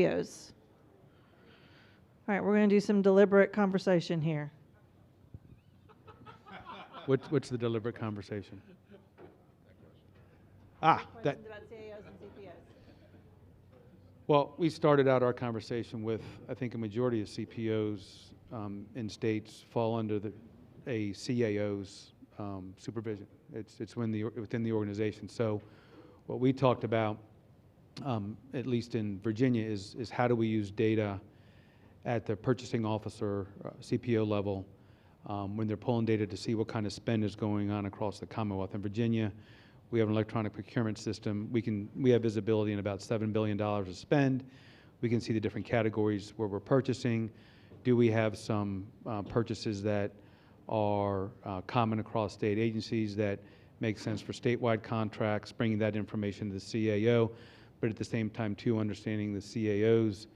All right, we're going to do some deliberate conversation here. What's the deliberate conversation? That. About CAOs and CPOs. Well, we started out our conversation with, I think a majority of CPOs in states fall under a CAO's supervision. It's within the organization. So what we talked about, at least in Virginia, is how do we use data at the purchasing officer, CPO level, when they're pulling data to see what kind of spend is going on across the Commonwealth. In Virginia, we have an electronic procurement system. We have visibility in about $7 billion of spend. We can see the different categories where we're purchasing. Do we have some purchases that are common across state agencies that make sense for statewide contracts, bringing that information to the CAO, but at the same time too understanding the CAO's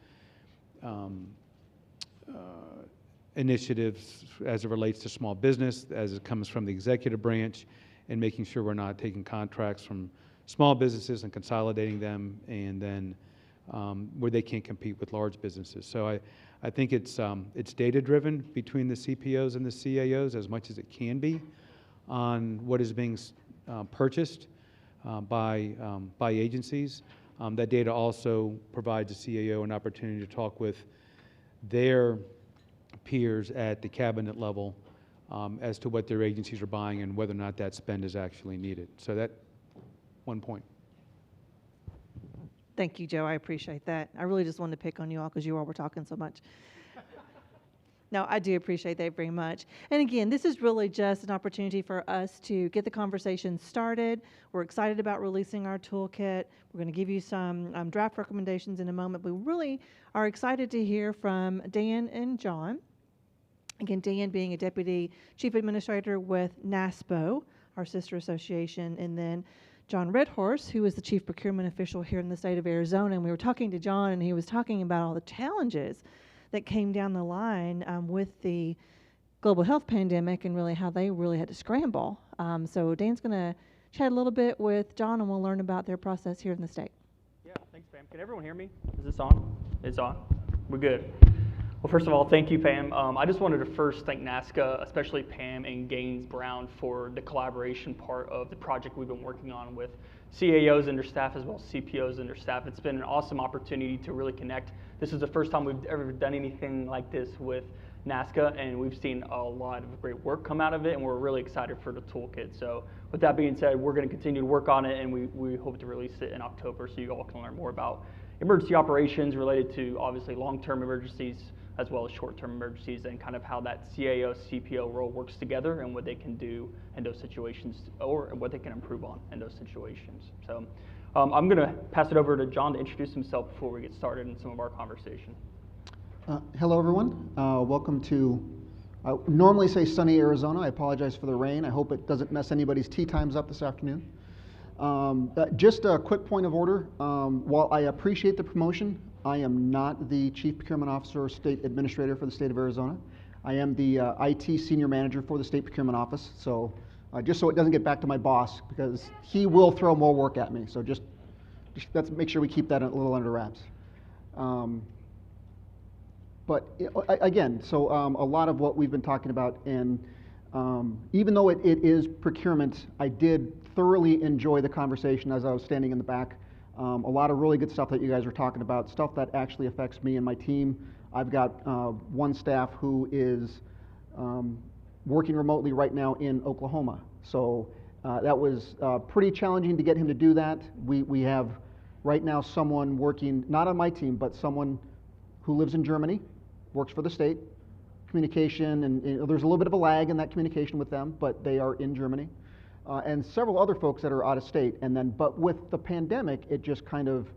initiatives as it relates to small business, as it comes from the executive branch, and making sure we're not taking contracts from small businesses and consolidating them, and then where they can't compete with large businesses. So I think it's data-driven between the CPOs and the CAOs as much as it can be on what is being purchased by agencies. That data also provides the CAO an opportunity to talk with their peers at the cabinet level as to what their agencies are buying and whether or not that spend is actually needed. So that one point. Thank you, Joe. I appreciate that. I really just wanted to pick on you all because you all were talking so much. No, I do appreciate that very much. And again, this is really just an opportunity for us to get the conversation started. We're excited about releasing our toolkit. We're going to give you some draft recommendations in a moment. We really are excited to hear from Dan and John. Again, Dan being a Deputy Chief Administrator with NASPO, our sister association, and then John Redhorse, who is the Chief Procurement Official here in the state of Arizona. And we were talking to John, and he was talking about all the challenges that came down the line with the global health pandemic and really how they really had to scramble. So Dan's going to chat a little bit with John, and we'll learn about their process here in the state. Yeah, thanks, Pam. Can everyone hear me? Is this on? It's on. We're good. Well, first of all, thank you, Pam. I just wanted to first thank NASCA, especially Pam and Gaines Brown, for the collaboration part of the project we've been working on with CAOs and their staff as well as CPOs and their staff. It's been an awesome opportunity to really connect. This is the first time we've ever done anything like this with NASCA, and we've seen a lot of great work come out of it, and we're really excited for the toolkit. So with that being said, we're going to continue to work on it, and we hope to release it in October so you all can learn more about emergency operations related to obviously long-term emergencies as well as short-term emergencies, and kind of how that CAO, CPO role works together and what they can do in those situations, or what they can improve on in those situations. So I'm going to pass it over to John to introduce himself before we get started in some of our conversation. Hello, everyone. Welcome to, I normally say sunny Arizona. I apologize for the rain. I hope it doesn't mess anybody's tea times up this afternoon. Just a quick point of order. While I appreciate the promotion, I am not the Chief Procurement Officer or State Administrator for the state of Arizona. I am the IT Senior Manager for the State Procurement Office. So just so it doesn't get back to my boss, because he will throw more work at me. So just let's make sure we keep that a little under wraps. But again, so a lot of what we've been talking about, and even though it is procurement, I did thoroughly enjoy the conversation as I was standing in the back. A lot of really good stuff that you guys were talking about, stuff that actually affects me and my team. I've got one staff who is working remotely right now in Oklahoma. So that was pretty challenging to get him to do that. We have right now someone working, not on my team, but someone who lives in Germany, works for the state. Communication, and there's a little bit of a lag in that communication with them, but they are in Germany. And several other folks that are out of state. And then, but with the pandemic, it just kind of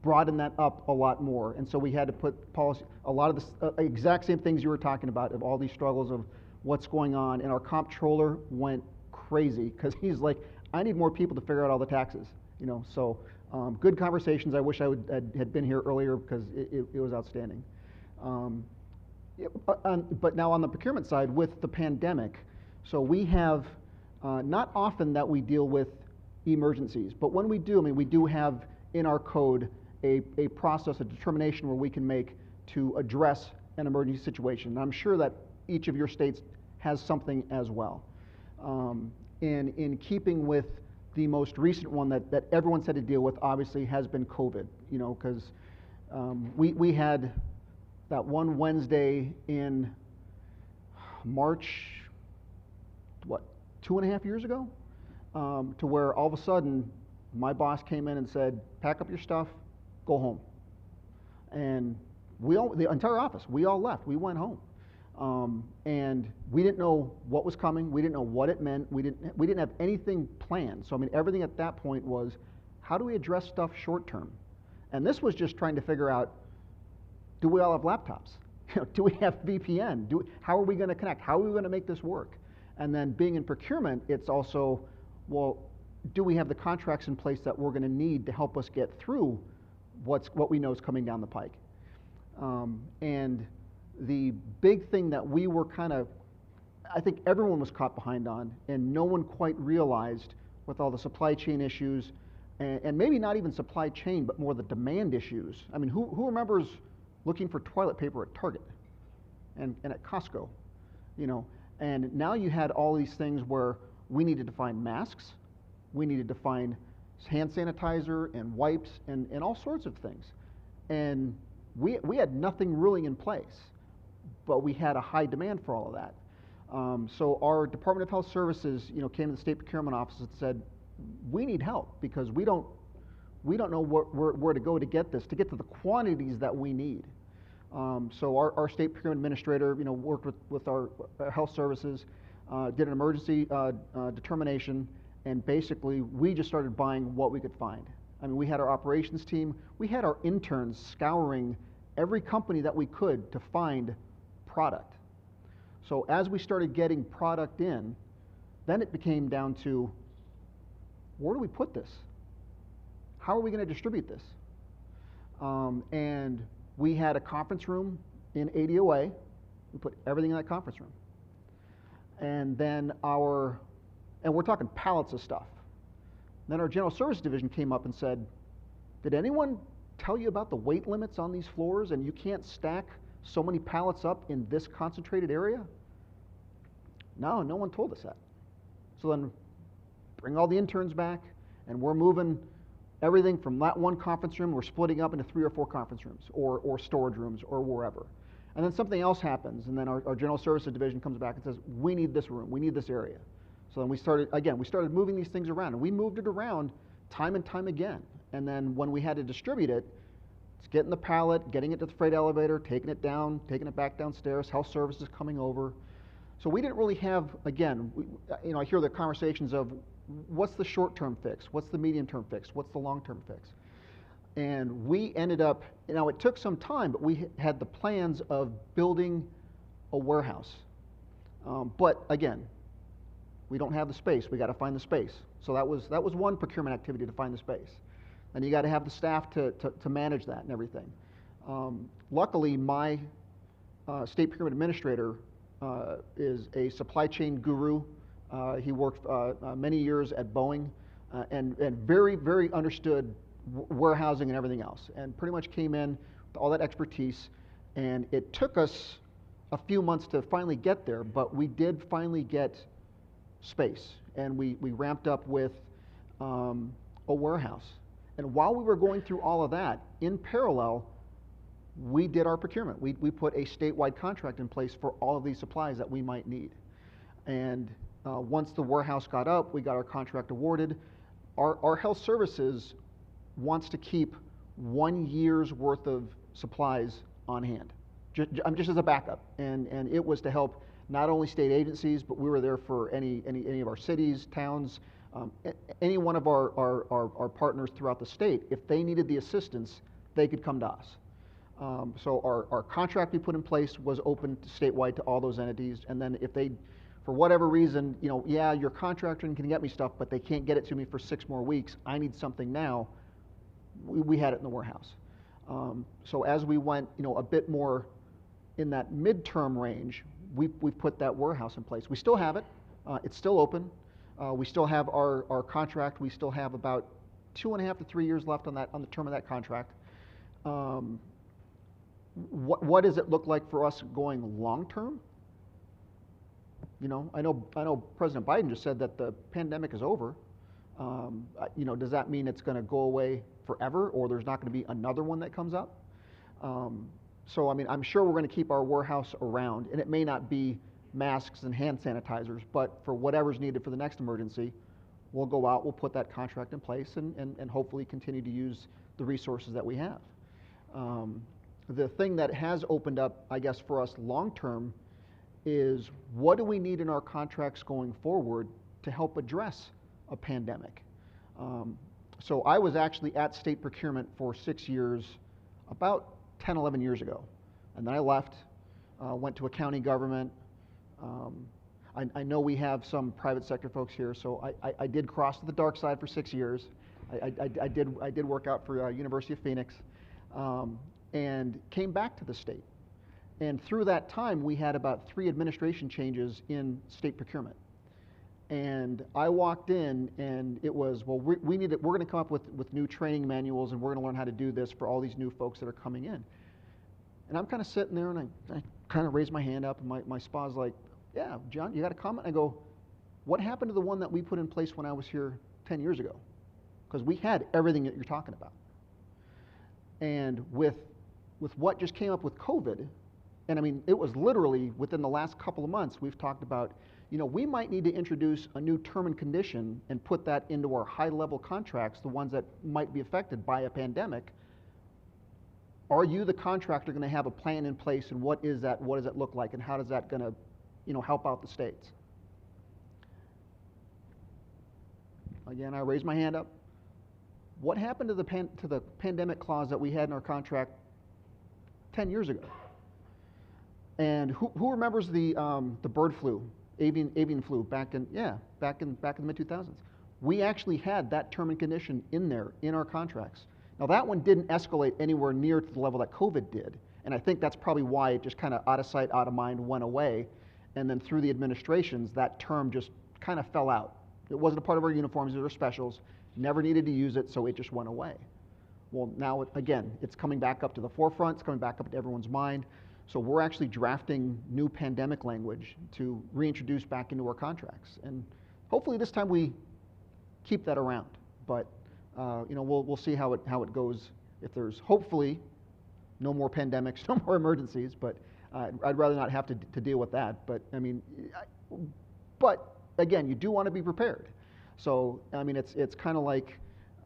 broadened that up a lot more. And so we had to put policy, a lot of the exact same things you were talking about, of all these struggles of what's going on. And our comptroller went crazy because he's like, I need more people to figure out all the taxes. So good conversations. I wish I had been here earlier because it was outstanding. But now on the procurement side, with the pandemic, so we have not often that we deal with emergencies, but when we do, we do have in our code a process, a determination where we can make to address an emergency situation. And I'm sure that each of your states has something as well. In keeping with the most recent one that everyone's had to deal with, obviously, has been COVID, because we had that one Wednesday in March, 2.5 years ago, to where all of a sudden my boss came in and said, pack up your stuff, go home. And the entire office, we all left, we went home. And we didn't know what was coming, we didn't know what it meant, we didn't have anything planned. So I mean, everything at that point was, how do we address stuff short term? And this was just trying to figure out, do we all have laptops? Do we have VPN? How are we going to connect? How are we going to make this work? And then being in procurement, it's also, well, do we have the contracts in place that we're going to need to help us get through what we know is coming down the pike? And the big thing that we were I think everyone was caught behind on, and no one quite realized with all the supply chain issues, and maybe not even supply chain, but more the demand issues. I mean, who remembers looking for toilet paper at Target and at Costco, And now you had all these things where we needed to find masks, we needed to find hand sanitizer and wipes and all sorts of things. And we had nothing really in place, but we had a high demand for all of that. So our Department of Health Services, came to the state procurement office and said, we need help because we don't know where to go to get this, to get to the quantities that we need. So our state procurement administrator, worked with our health services, did an emergency determination, and basically we just started buying what we could find. I mean, we had our operations team, we had our interns scouring every company that we could to find product. So as we started getting product in, then it became down to, where do we put this? How are we going to distribute this? And we had a conference room in ADOA. We put everything in that conference room. And then and we're talking pallets of stuff. Then our general services division came up and said, did anyone tell you about the weight limits on these floors and you can't stack so many pallets up in this concentrated area? No, no one told us that. So then bring all the interns back, and we're moving everything from that one conference room, we're splitting up into 3 or 4 conference rooms or storage rooms or wherever. And then something else happens, and then our general services division comes back and says, we need this room, we need this area. So then we started moving these things around, and we moved it around time and time again. And then when we had to distribute it, it's getting the pallet, getting it to the freight elevator, taking it down, taking it back downstairs, health services coming over. So we didn't really have, again, I hear the conversations of what's the short-term fix, what's the medium-term fix, what's the long-term fix. And we ended up, it took some time, but we had the plans of building a warehouse. But again, we don't have the space, we got to find the space. So that was one procurement activity, to find the space. And you got to have the staff to manage that and everything. Luckily, my state procurement administrator is a supply chain guru. He worked many years at Boeing and very, very understood warehousing and everything else, and pretty much came in with all that expertise. And it took us a few months to finally get there, but we did finally get space, and we ramped up with a warehouse. And while we were going through all of that, in parallel, we did our procurement. We put a statewide contract in place for all of these supplies that we might need. And once the warehouse got up, we got our contract awarded. Our health services wants to keep 1 year's worth of supplies on hand, just as a backup. And it was to help not only state agencies, but we were there for any of our cities, towns, any one of our partners throughout the state. If they needed the assistance, they could come to us. So our contract we put in place was open statewide to all those entities. And then if they, for whatever reason, yeah, your contractor can get me stuff, but they can't get it to me for 6 more weeks, I need something now, we had it in the warehouse. So as we went, a bit more in that midterm range, we've put that warehouse in place. We still have it. It's still open. We still have our contract. We still have about 2.5 to 3 years left on the term of that contract. Um, what does it look like for us going long term? You know, I know President Biden just said that the pandemic is over. You know, does that mean it's going to go away forever, or there's not going to be another one that comes up? So, I mean, I'm sure we're going to keep our warehouse around, and it may not be masks and hand sanitizers, but for whatever's needed for the next emergency, we'll go out, we'll put that contract in place, and hopefully continue to use the resources that we have. The thing that has opened up, I guess, for us long term is what do we need in our contracts going forward to help address a pandemic? So I was actually at state procurement for 6 years, about 10, 11 years ago. And then I left, went to a county government. I know we have some private sector folks here, so I did cross to the dark side for 6 years. I did work out for University of Phoenix, and came back to the state. And through that time, we had about 3 administration changes in state procurement. And I walked in, and it was, well, we're going to come up with new training manuals, and we're going to learn how to do this for all these new folks that are coming in. And I'm kind of sitting there, and I kind of raise my hand up, and my SPA's like, yeah, John, you got a comment? I go, what happened to the one that we put in place when I was here 10 years ago? Because we had everything that you're talking about. And with what just came up with COVID, and I mean, it was literally within the last couple of months, we've talked about, you know, we might need to introduce a new term and condition and put that into our high-level contracts, the ones that might be affected by a pandemic. Are you, the contractor, going to have a plan in place, and what is that? What does it look like, and how does that going to, you know, help out the states? Again, I raise my hand up. What happened to the pandemic clause that we had in our contract 10 years ago? And who remembers the bird flu, avian flu back in the mid 2000s? We actually had that term and condition in there in our contracts. Now that one didn't escalate anywhere near to the level that COVID did, and I think that's probably why it just kind of out of sight, out of mind went away. And then through the administrations, that term just kind of fell out. It wasn't a part of our uniforms or specials. Never needed to use it, so it just went away. Well, now again, it's coming back up to the forefront. It's coming back up to everyone's mind. So we're actually drafting new pandemic language to reintroduce back into our contracts, and hopefully this time we keep that around. But you know, we'll see how it goes. If there's hopefully no more pandemics, no more emergencies, but I'd rather not have to deal with that. But I mean, but again, you do want to be prepared. So I mean, it's kind of like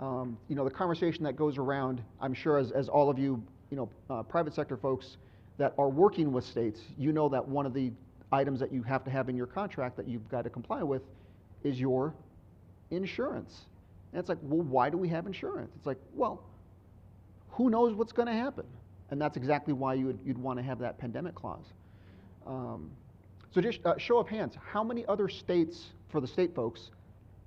you know, the conversation that goes around. I'm sure as all of you, you know, private sector folks that are working with states, you know that one of the items that you have to have in your contract that you've got to comply with is your insurance. And it's like, well, why do we have insurance? It's like, well, who knows what's going to happen? And that's exactly why you'd want to have that pandemic clause. So just show of hands, how many other states, for the state folks,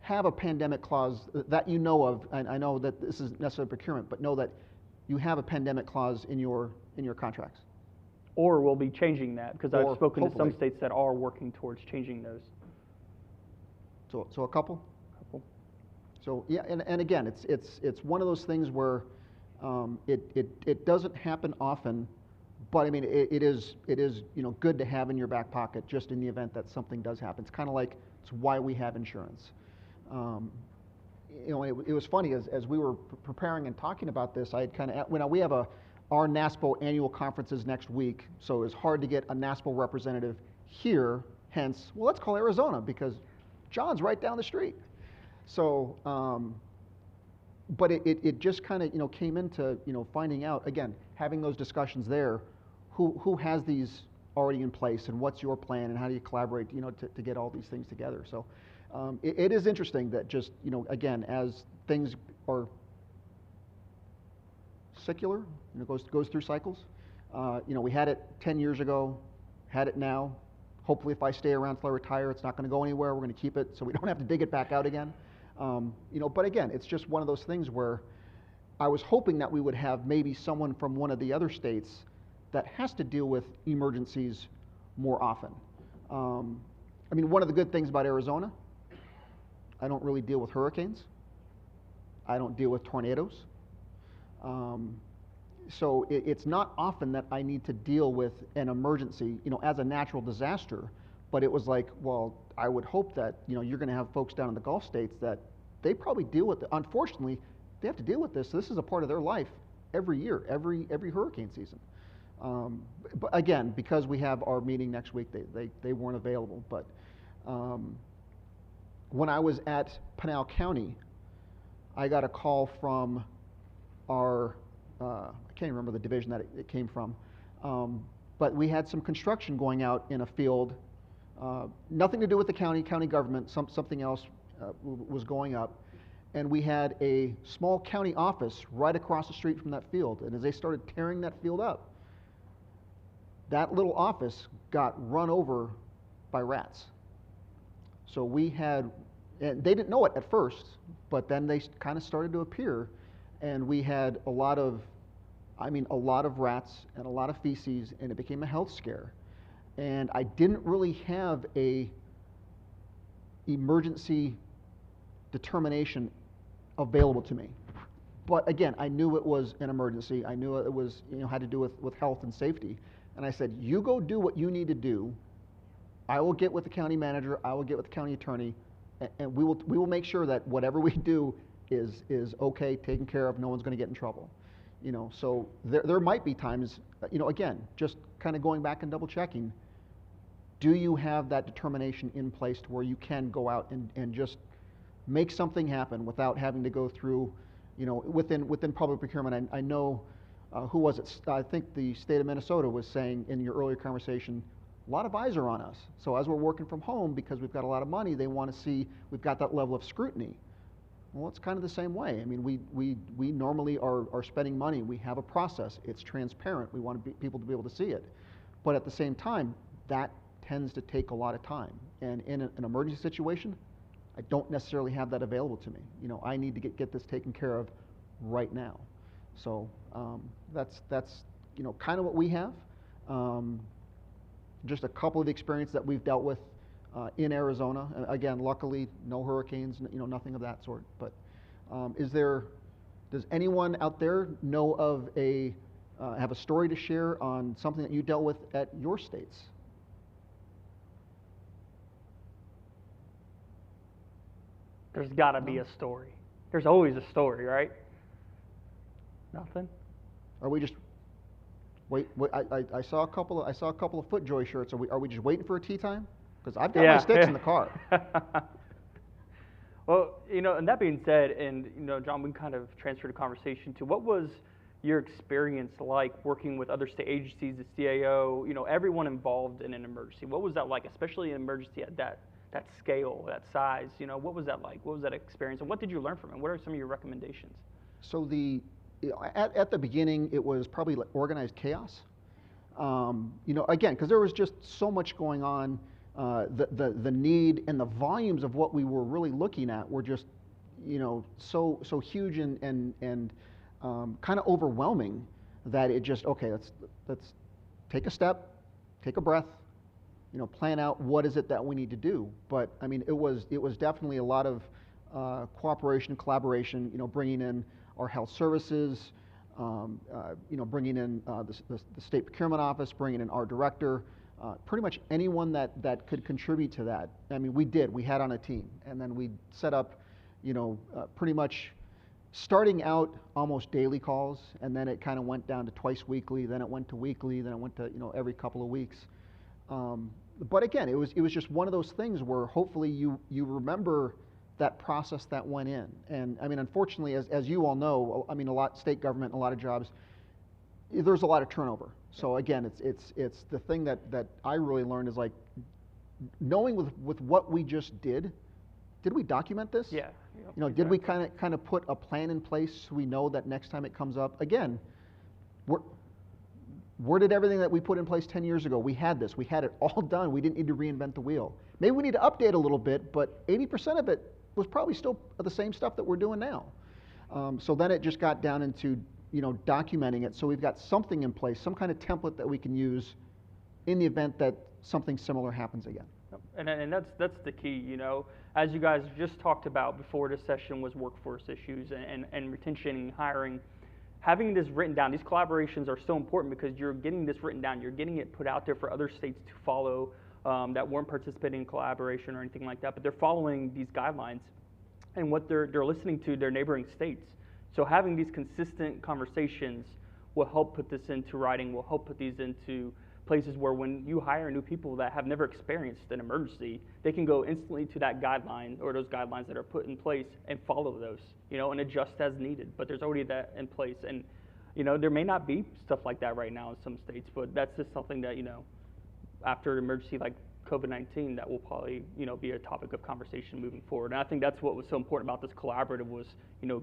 have a pandemic clause that you know of? And I know that this isn't necessarily procurement, but know that you have a pandemic clause in your contracts. Or we'll be changing that, because I've spoken to some hopefully. states that are working towards changing those. So a couple? So yeah, and again, it's one of those things where it doesn't happen often, but I mean it is you know, good to have in your back pocket just in the event that something does happen. It's kind of like, it's why we have insurance. You know, it was funny as we were preparing and talking about this. I had kind of, we have our NASPO annual conference is next week, so it's hard to get a NASPO representative here. Hence, well, let's call Arizona because John's right down the street. So, but it just kind of, you know, came into, you know, finding out, again, having those discussions there, who has these already in place, and what's your plan, and how do you collaborate, you know, to get all these things together. So it is interesting that just, you know, again, as things are secular, you know, goes through cycles. You know, we had it 10 years ago, had it now. Hopefully if I stay around till I retire, it's not going to go anywhere. We're going to keep it so we don't have to dig it back out again. You know, but again, it's just one of those things where I was hoping that we would have maybe someone from one of the other states that has to deal with emergencies more often. I mean, one of the good things about Arizona, I don't really deal with hurricanes. I don't deal with tornadoes. So it's not often that I need to deal with an emergency, as a natural disaster. But it was like, well, I would hope that, you're going to have folks down in the Gulf states that they probably deal with it. Unfortunately, they have to deal with this. This is a part of their life every year, every hurricane season. But again, because we have our meeting next week, they weren't available. But when I was at Pinal County, I got a call from our, I can't remember the division that it came from, but we had some construction going out in a field, nothing to do with the county government, something else was going up. And we had a small county office right across the street from that field. And as they started tearing that field up, that little office got run over by rats. So we had, and they didn't know it at first, but then they kind of started to appear, and we had a lot of rats and a lot of feces, and it became a health scare. And I didn't really have a emergency determination available to me. But again, I knew it was an emergency. I knew it was, had to do with health and safety. And I said, you go do what you need to do. I will get with the county manager. I will get with the county attorney, and we will make sure that whatever we do is okay, taken care of. No one's going to get in trouble. So there might be times, again, just kind of going back and double checking. Do you have that determination in place to where you can go out and just make something happen without having to go through, within public procurement? I know, who was it? I think the state of Minnesota was saying in your earlier conversation, a lot of eyes are on us. So as we're working from home, because we've got a lot of money, they want to see we've got that level of scrutiny. Well, it's kind of the same way. I mean, we normally are spending money. We have a process. It's transparent. We want people to be able to see it. But at the same time, that tends to take a lot of time. And in an emergency situation, I don't necessarily have that available to me. I need to get this taken care of right now. So that's kind of what we have. Just a couple of experiences that we've dealt with in Arizona. Again, luckily, no hurricanes, nothing of that sort. But does anyone out there know of have a story to share on something that you dealt with at your states? There's got to be a story. There's always a story, right? Nothing? Are we just wait? I saw a couple of FootJoy shirts. Are we just waiting for a tea time? Because I've got my sticks in the car. Well, and that being said, and John, we can kind of transfer the conversation to what was your experience like working with other state agencies, the CAO, everyone involved in an emergency. What was that like, especially an emergency at that scale, that size? What was that like? What was that experience, and what did you learn from it? What are some of your recommendations? So at the beginning, it was probably like organized chaos. Again, because there was just so much going on. The need and the volumes of what we were really looking at were just, so huge and kind of overwhelming that it just, okay, let's take a step, take a breath, plan out what is it that we need to do. But I mean, it was definitely a lot of cooperation, collaboration. Bringing in our health services, bringing in the state procurement office, bringing in our director. Pretty much anyone that could contribute to that. I mean, we had on a team, and then we set up, pretty much starting out almost daily calls, and then it kind of went down to twice weekly, then it went to weekly, then it went to, every couple of weeks. But again, it was just one of those things where hopefully you remember that process that went in. And I mean, unfortunately, as you all know, I mean, state government, a lot of jobs, there's a lot of turnover. So again, it's the thing that I really learned is like knowing with what we just did we document this? Yeah. Did we kind of put a plan in place so we know that next time it comes up? Again, where did everything that we put in place 10 years ago? We had this. We had it all done. We didn't need to reinvent the wheel. Maybe we need to update a little bit, but 80% of it was probably still the same stuff that we're doing now. So then it just got down into documenting it, so we've got something in place, some kind of template that we can use in the event that something similar happens again. And that's the key, As you guys just talked about before this session was workforce issues and retention and hiring. having this written down, these collaborations are so important because you're getting this written down, you're getting it put out there for other states to follow that weren't participating in collaboration or anything like that, but they're following these guidelines and what they're listening to their neighboring states. So having these consistent conversations will help put this into writing, will help put these into places where when you hire new people that have never experienced an emergency, they can go instantly to that guideline or those guidelines that are put in place and follow those, and adjust as needed. But there's already that in place. And, there may not be stuff like that right now in some states, but that's just something that, after an emergency like COVID-19, that will probably, be a topic of conversation moving forward. And I think that's what was so important about this collaborative was,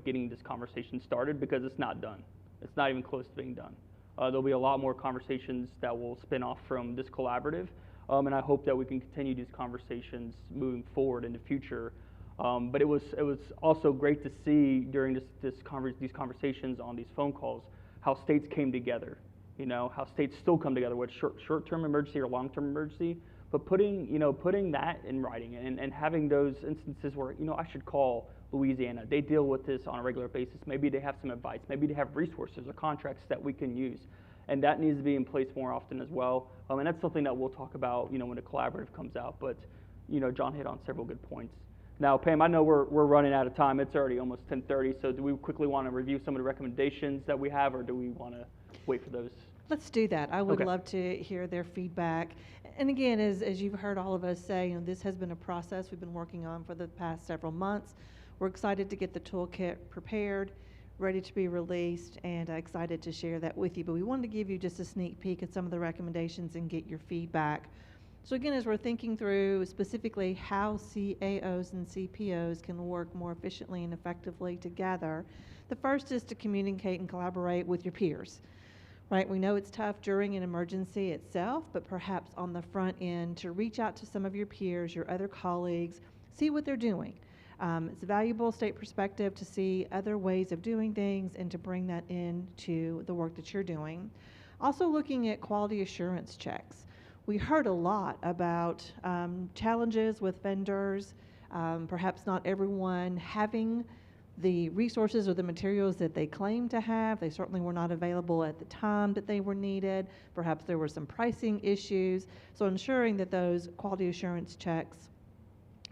getting this conversation started because it's not done. It's not even close to being done. There'll be a lot more conversations that will spin off from this collaborative, and I hope that we can continue these conversations moving forward in the future. But it was also great to see during these conversations on these phone calls how states came together. How states still come together with short-term emergency or long-term emergency, but putting that in writing and having those instances where I should call Louisiana. They deal with this on a regular basis. Maybe they have some advice. Maybe they have resources or contracts that we can use. And that needs to be in place more often as well. And that's something that we'll talk about, when the collaborative comes out. But, John hit on several good points. Now, Pam, I know we're running out of time. It's already almost 10:30. So do we quickly want to review some of the recommendations that we have, or do we want to wait for those? Let's do that. I would Okay. love to hear their feedback. And again, as you've heard all of us say, this has been a process we've been working on for the past several months. We're excited to get the toolkit prepared, ready to be released, and excited to share that with you. But we wanted to give you just a sneak peek at some of the recommendations and get your feedback. So again, as we're thinking through specifically how CAOs and CPOs can work more efficiently and effectively together, the first is to communicate and collaborate with your peers. Right, we know it's tough during an emergency itself, but perhaps on the front end to reach out to some of your peers, your other colleagues, see what they're doing. It's a valuable state perspective to see other ways of doing things and to bring that into the work that you're doing. Also looking at quality assurance checks. We heard a lot about challenges with vendors, perhaps not everyone having the resources or the materials that they claim to have. They certainly were not available at the time that they were needed. Perhaps there were some pricing issues. So ensuring that those quality assurance checks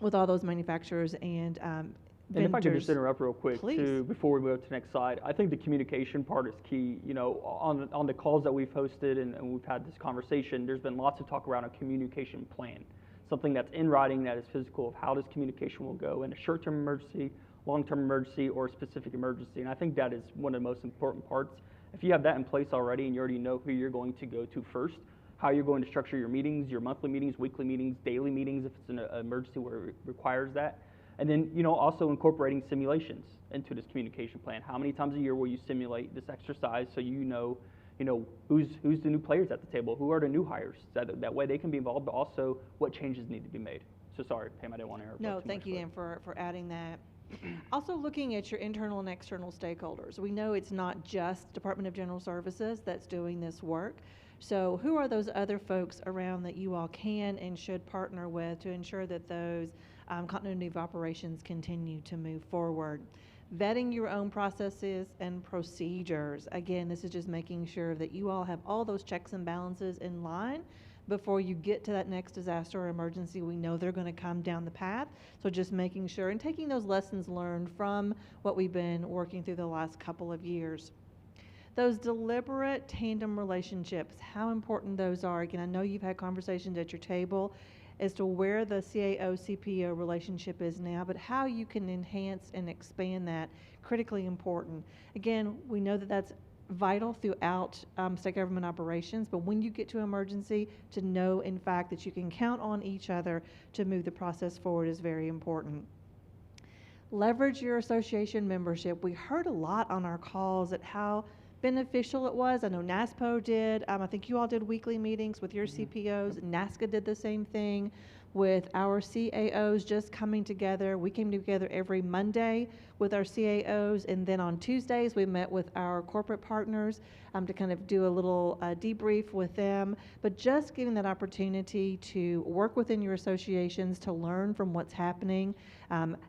with all those manufacturers and vendors. And if I could just interrupt real quick, Please. too, before we move to the next slide, I think the communication part is key. On the calls that we've hosted and we've had this conversation, there's been lots of talk around a communication plan, something that's in writing that is physical of how this communication will go in a short-term emergency, long-term emergency, or a specific emergency. And I think that is one of the most important parts. If you have that in place already and you already know who you're going to go to first, how you're going to structure your meetings, your monthly meetings, weekly meetings, daily meetings, if it's an emergency where it requires that. And then, also incorporating simulations into this communication plan. How many times a year will you simulate this exercise so who's the new players at the table, who are the new hires, that way they can be involved, but also what changes need to be made. So sorry, Pam, I didn't want to interrupt. No, thank you, Dan, for adding that. Also looking at your internal and external stakeholders. We know it's not just Department of General Services that's doing this work. So who are those other folks around that you all can and should partner with to ensure that those continuity of operations continue to move forward? Vetting your own processes and procedures. Again, this is just making sure that you all have all those checks and balances in line before you get to that next disaster or emergency. We know they're going to come down the path. So just making sure and taking those lessons learned from what we've been working through the last couple of years. Those deliberate tandem relationships, how important those are. Again, I know you've had conversations at your table as to where the CAO-CPO relationship is now, but how you can enhance and expand that, critically important. Again, we know that that's vital throughout state government operations, but when you get to emergency, to know, in fact, that you can count on each other to move the process forward is very important. Leverage your association membership. We heard a lot on our calls at how beneficial it was. I know NASPO did. I think you all did weekly meetings with your CPOs. NASCA did the same thing. with our CAOs just coming together. We came together every Monday with our CAOs, and then on Tuesdays we met with our corporate partners to kind of do a little debrief with them, but just giving that opportunity to work within your associations to learn from what's happening.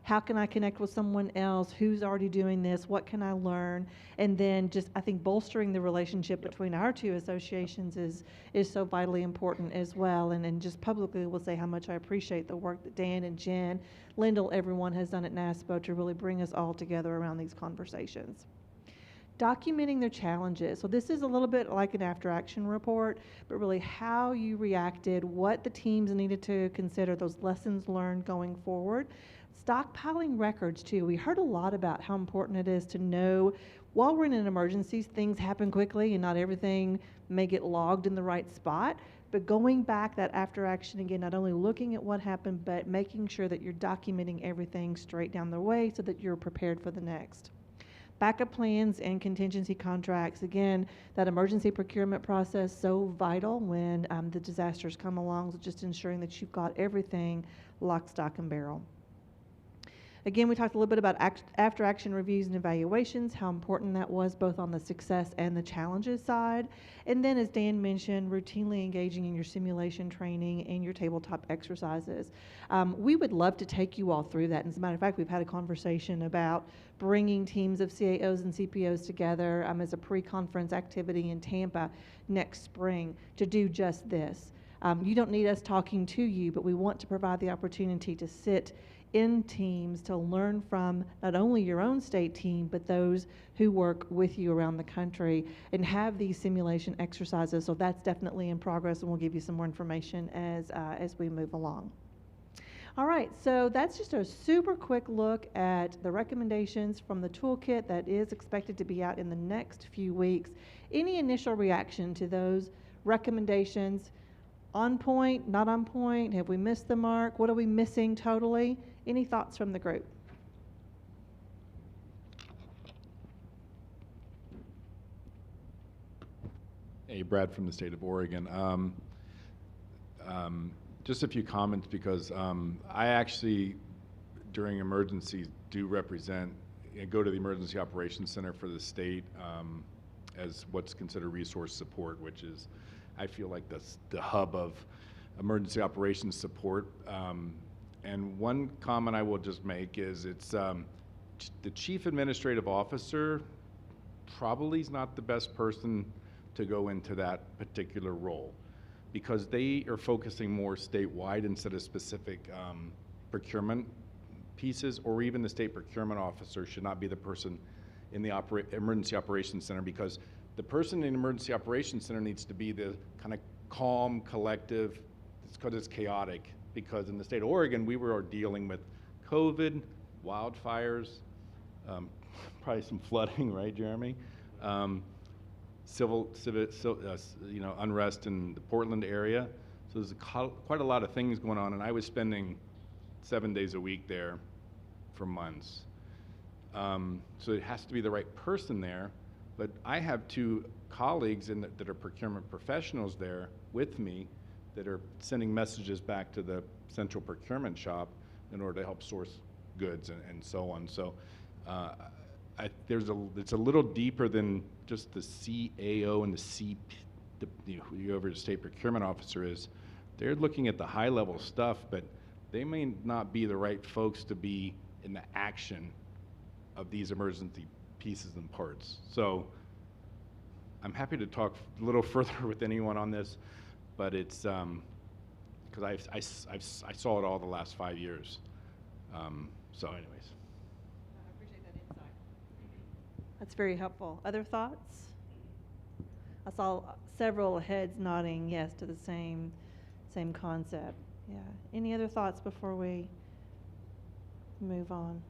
How can I connect with someone else who's already doing this? What can I learn? And then just, I think, bolstering the relationship between our two associations is so vitally important as well. And just publicly will say how much I appreciate the work that Dan and Jen, Lyndall, everyone has done at NASPO to really bring us all together around these conversations. Documenting their challenges. So this is a little bit like an after-action report, but really how you reacted, what the teams needed to consider, those lessons learned going forward. Stockpiling records too. We heard a lot about how important it is to know while we're in an emergency, things happen quickly and not everything may get logged in the right spot. But going back that after action again, not only looking at what happened, but making sure that you're documenting everything straight down the way so that you're prepared for the next. Backup plans and contingency contracts. Again, that emergency procurement process, so vital when the disasters come along, so just ensuring that you've got everything lock, stock, and barrel. Again, we talked a little bit about after-action reviews and evaluations, how important that was both on the success and the challenges side. And then, as Dan mentioned, routinely engaging in your simulation training and your tabletop exercises. We would love to take you all through that. And as a matter of fact, we've had a conversation about bringing teams of CAOs and CPOs together as a pre-conference activity in Tampa next spring to do just this. You don't need us talking to you, but we want to provide the opportunity to sit in teams to learn from not only your own state team, but those who work with you around the country and have these simulation exercises. So that's definitely in progress, and we'll give you some more information as we move along. All right, so that's just a super quick look at the recommendations from the toolkit that is expected to be out in the next few weeks. Any initial reaction to those recommendations? On point, not on point? Have we missed the mark? What are we missing totally? Any thoughts from the group? Hey, Brad from the state of Oregon. Just a few comments because I actually, during emergencies, do represent and go to the Emergency Operations Center for the state as what's considered resource support, which is, I feel like the hub of emergency operations support. And one comment I will just make is it's the chief administrative officer probably is not the best person to go into that particular role because they are focusing more statewide instead of specific procurement pieces, or even the state procurement officer should not be the person in the emergency operations center, because the person in the emergency operations center needs to be the kind of calm, collective, it's because it's chaotic. Because in the state of Oregon, we were dealing with COVID, wildfires, probably some flooding, right, Jeremy? Civil, unrest in the Portland area. So there's quite a lot of things going on, and I was spending 7 days a week there for months. So it has to be the right person there, but I have two colleagues that are procurement professionals there with me that are sending messages back to the central procurement shop in order to help source goods and so on. So it's a little deeper than just the CAO and whoever the state procurement officer is. They're looking at the high level stuff, but they may not be the right folks to be in the action of these emergency pieces and parts. So I'm happy to talk a little further with anyone on this, but it's because I saw it all the last 5 years. So anyways. I appreciate that insight. That's very helpful. Other thoughts? I saw several heads nodding yes to the same concept. Yeah. Any other thoughts before we move on?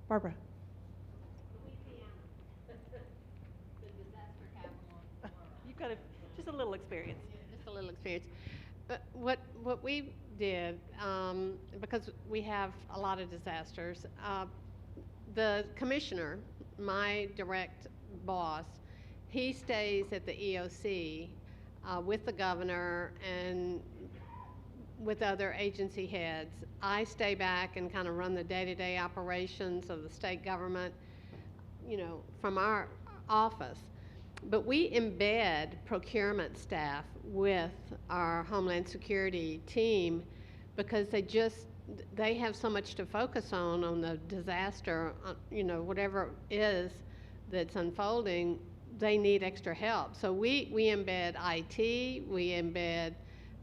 Barbara. You've got just a little experience. Just a little experience. What we did, because we have a lot of disasters, the commissioner, my direct boss, he stays at the EOC with the governor and with other agency heads. I stay back and kind of run the day-to-day operations of the state government, you know, from our office. But we embed procurement staff with our Homeland Security team because they have so much to focus on the disaster, you know, whatever it is that's unfolding, they need extra help. So we embed IT, we embed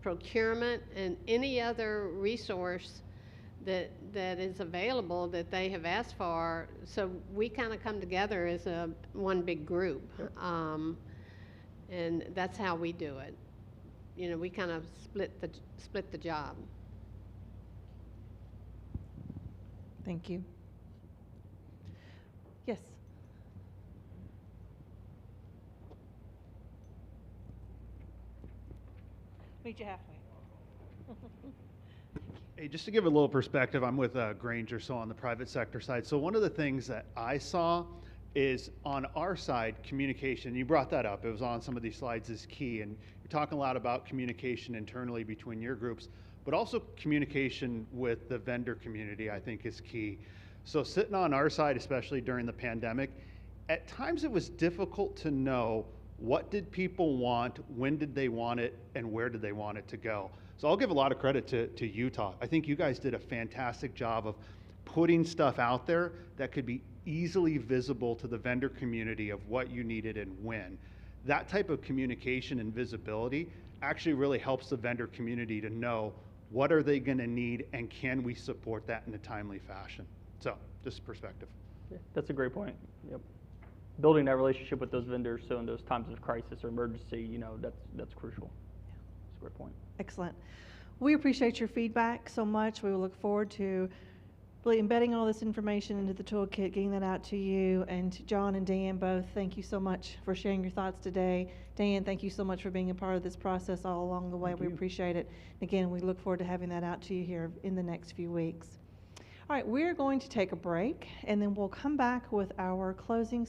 procurement, and any other resource that is available that they have asked for. So we kind of come together as one big group, and that's how we do it. You know, we kind of split the job. Thank you. Yes. Meet you halfway. Hey, just to give a little perspective, I'm with Granger, so on the private sector side. So one of the things that I saw is on our side, communication. You brought that up. It was on some of these slides is key. And you're talking a lot about communication internally between your groups, but also communication with the vendor community, I think, is key. So sitting on our side, especially during the pandemic, at times it was difficult to know what did people want, when did they want it, and where did they want it to go. So I'll give a lot of credit to Utah. I think you guys did a fantastic job of putting stuff out there that could be easily visible to the vendor community of what you needed and when. That type of communication and visibility actually really helps the vendor community to know what are they going to need and can we support that in a timely fashion. So just perspective. Yeah, that's a great point. Yep. Building that relationship with those vendors, so in those times of crisis or emergency, you know, that's crucial. That's a great point. Excellent. We appreciate your feedback so much. We will look forward to really embedding all this information into the toolkit, getting that out to you. And John and Dan both, thank you so much for sharing your thoughts today. Dan, thank you so much for being a part of this process all along the way. We appreciate it. Again, we look forward to having that out to you here in the next few weeks. All right, we're going to take a break, and then we'll come back with our closing